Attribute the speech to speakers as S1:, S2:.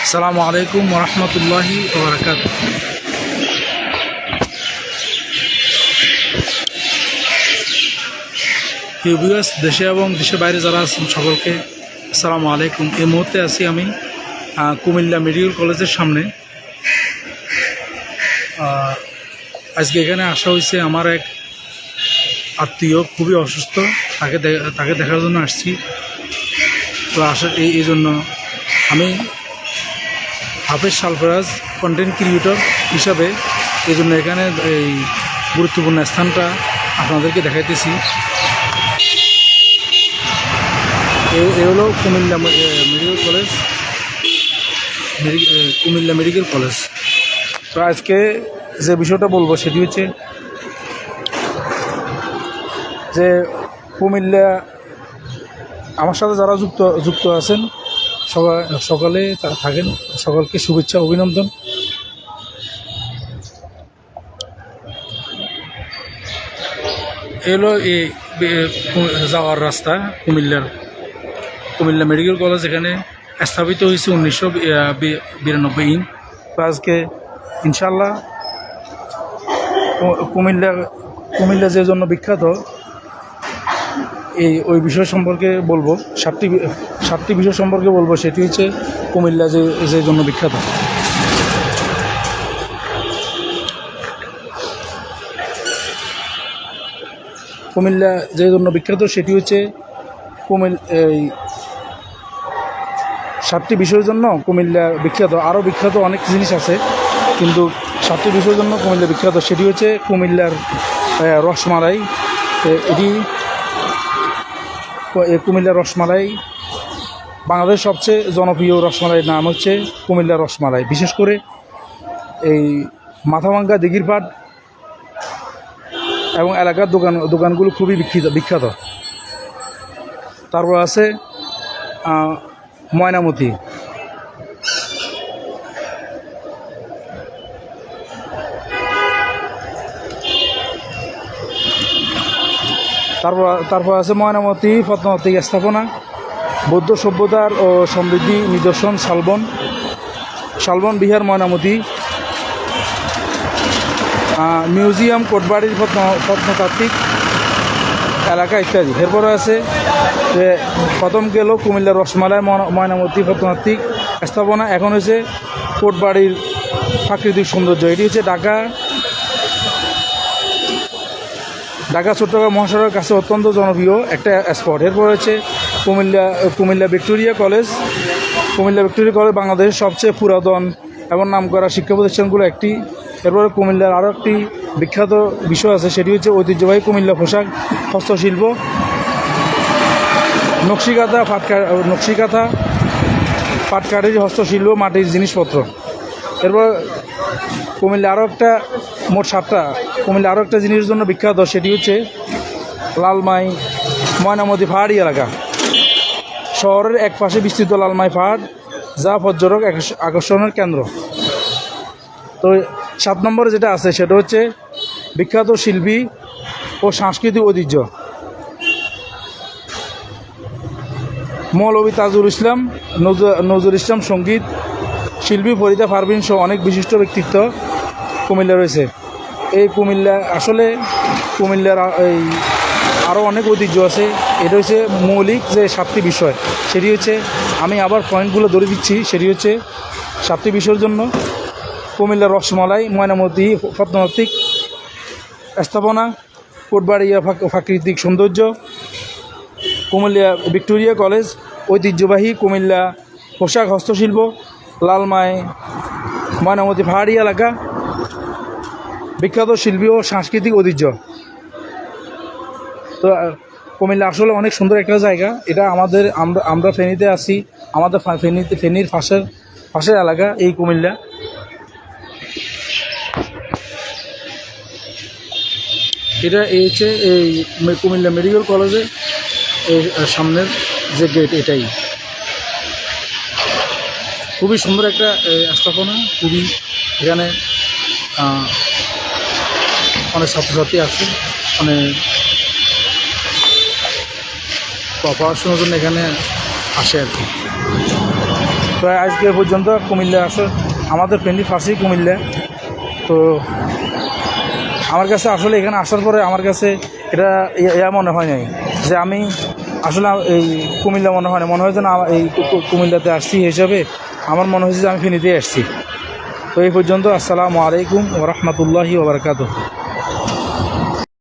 S1: আসসালামু আলাইকুম ওরহমতুল্লাহি ওবরাকাতুহু। ভিউয়ার্স, দেশে এবং দেশের বাইরে যারা আছেন সকলকে আসসালামু আলাইকুম। এই মুহূর্তে আছি আমি কুমিল্লা মেডিকেল কলেজের সামনে। আজকে এখানে আসা হয়েছে আমার এক আত্মীয় খুবই অসুস্থ, তাকে দেখার জন্য আসছি। তো এই জন্য আমি হাফেজ সালফরাজ কন্টেন্ট ক্রিয়েটর হিসাবে এই জন্য এখানে এই গুরুত্বপূর্ণ স্থানটা আপনাদেরকে দেখাইতেছি। এ হলো Comilla medical college, Comilla medical college. তো আজকে যে বিষয়টা বলবো সেটি হচ্ছে যে কুমিল্লা আমার সাথে যারা যুক্ত আছেন সকালে থাকেন, সকলকে শুভেচ্ছা অভিনন্দন। এলো এই যাওয়ার রাস্তা কুমিল্লা মেডিকেল কলেজ। এখানে স্থাপিত হয়েছে 1992। তো আজকে ইনশাল্লাহ কুমিল্লা যে জন্য বিখ্যাত ওই বিষয় সম্পর্কে বলবো। সাতটি বিষয় সম্পর্কে বলবো, সেটি হচ্ছে কুমিল্লা যে জন্য বিখ্যাত। কুমিল্লা যে জন্য বিখ্যাত সেটি হচ্ছে এই 7টি বিষয়ের জন্য কুমিল্লা বিখ্যাত। আরও বিখ্যাত অনেক জিনিস আছে, কিন্তু 7টি বিষয়ের জন্য কুমিল্লা বিখ্যাত। সেটি হচ্ছে কুমিল্লার রসমালাই। কুমিল্লার রসমালাই বাংলাদেশের সবচেয়ে জনপ্রিয় রসমালাইয়ের নাম হচ্ছে কুমিল্লার রসমালাই। বিশেষ করে এই মাথাভাঙ্গা দিঘির পাড় এবং এলাকার দোকানগুলো খুবই বিখ্যাত। তারপর আছে ময়নামতি। তারপর আছে ময়নামতি প্রত্নতাত্ত্বিক স্থাপনা, বৌদ্ধ সভ্যতার ও সমৃদ্ধি নিদর্শন শালবন বিহার ময়নামতি, মিউজিয়াম কোটবাড়ির প্রত্নতাত্ত্বিক এলাকা ইত্যাদি। এরপরে আছে যে প্রথম গেল কুমিল্লার রসমালাই ময়নামতি প্রত্নতাত্ত্বিক স্থাপনা। এখন হচ্ছে কোটবাড়ির প্রাকৃতিক সৌন্দর্য। এটি হচ্ছে ঢাকা চট্টগ্রাম মহাসড়কের কাছে অত্যন্ত জনপ্রিয় একটা স্পট। এরপর হচ্ছে Comilla Victoria college. Comilla Victoria college বাংলাদেশের সবচেয়ে পুরাতন এবং নামকরা শিক্ষা প্রতিষ্ঠানগুলো একটি। এরপরে কুমিল্লার আরও একটি বিখ্যাত বিষয় আছে, সেটি হচ্ছে ঐতিহ্যবাহী কুমিল্লা পোশাক হস্তশিল্প, নকশিকাঁথা পাটকাঠির হস্তশিল্প, মাটির জিনিসপত্র। এরপর কুমিল্লা আরও একটা মোট 7টা কুমিল্লা আরও একটা জিনিসের জন্য বিখ্যাত, সেটি হচ্ছে লালমাই ময়নামতি পাহাড়ি এলাকা। শহরের এক পাশে বিস্তৃত লালমাই পাহাড়, যা পর্যটক আকর্ষণের কেন্দ্র। তো 7 নম্বরে যেটা আছে সেটা হচ্ছে বিখ্যাত শিল্পী ও সাংস্কৃতিক ঐতিহ্য। মৌলভী তাজুল ইসলাম, নজরুল ইসলাম সঙ্গীত শিল্পী, ফরিদা পারভিন সহ অনেক বিশিষ্ট ব্যক্তিত্ব কুমিল্লা রয়েছে। এই কুমিল্লার এই আরও অনেক ঐতিহ্য আছে। এটা হচ্ছে মৌলিক যে 7টি বিষয়, সেটি হচ্ছে আমি আবার পয়েন্টগুলো ধরে দিচ্ছি। সেটি হচ্ছে 7টি বিষয়ের জন্য কুমিল্লার রসমালাই, ময়নামতি প্রত্নতাত্ত্বিক স্থাপনা, কোটবাড়িয়া প্রাকৃতিক সৌন্দর্য, কুমিল্লা ভিক্টোরিয়া কলেজ, ঐতিহ্যবাহী কুমিল্লা পোশাক হস্তশিল্প, লালমাই ময়নামতি পাহাড়ি এলাকা, বিখ্যাত শিল্পী ও সাংস্কৃতিক ঐতিহ্য। তো কুমিল্লা আসলে অনেক সুন্দর একটা জায়গা। এটা আমরা ফেনীতে আছি, আমাদের ফেনীর পাশের এলাকা এই কুমিল্লা। এটা হচ্ছে এই কুমিল্লা মেডিকেল কলেজের এই সামনের যে গেট, এটাই খুবই সুন্দর একটা স্থাপনা। এখানে অনেক ছাত্রছাত্রী আছে, পড়াশোনার জন্য এখানে আসে আর কি। তো আজকে এ পর্যন্ত কুমিল্লা আমাদের ফেনী ফাঁসি কুমিল্লা। তো আমার কাছে আসলে এখানে আসার পরে আমার কাছে এটা মনে হয় নাই যে আমি আসলে এই কুমিল্লা মনে হয় না, মনে হয় যে না এই কুমিল্লাতে আসছি হিসাবে আমার মনে হয়েছে যে আমি ফেনীতেই আসছি। তো এই পর্যন্ত। আসসালামু আলাইকুম ওয়া রাহমাতুল্লাহি ওয়া বারাকাতুহু।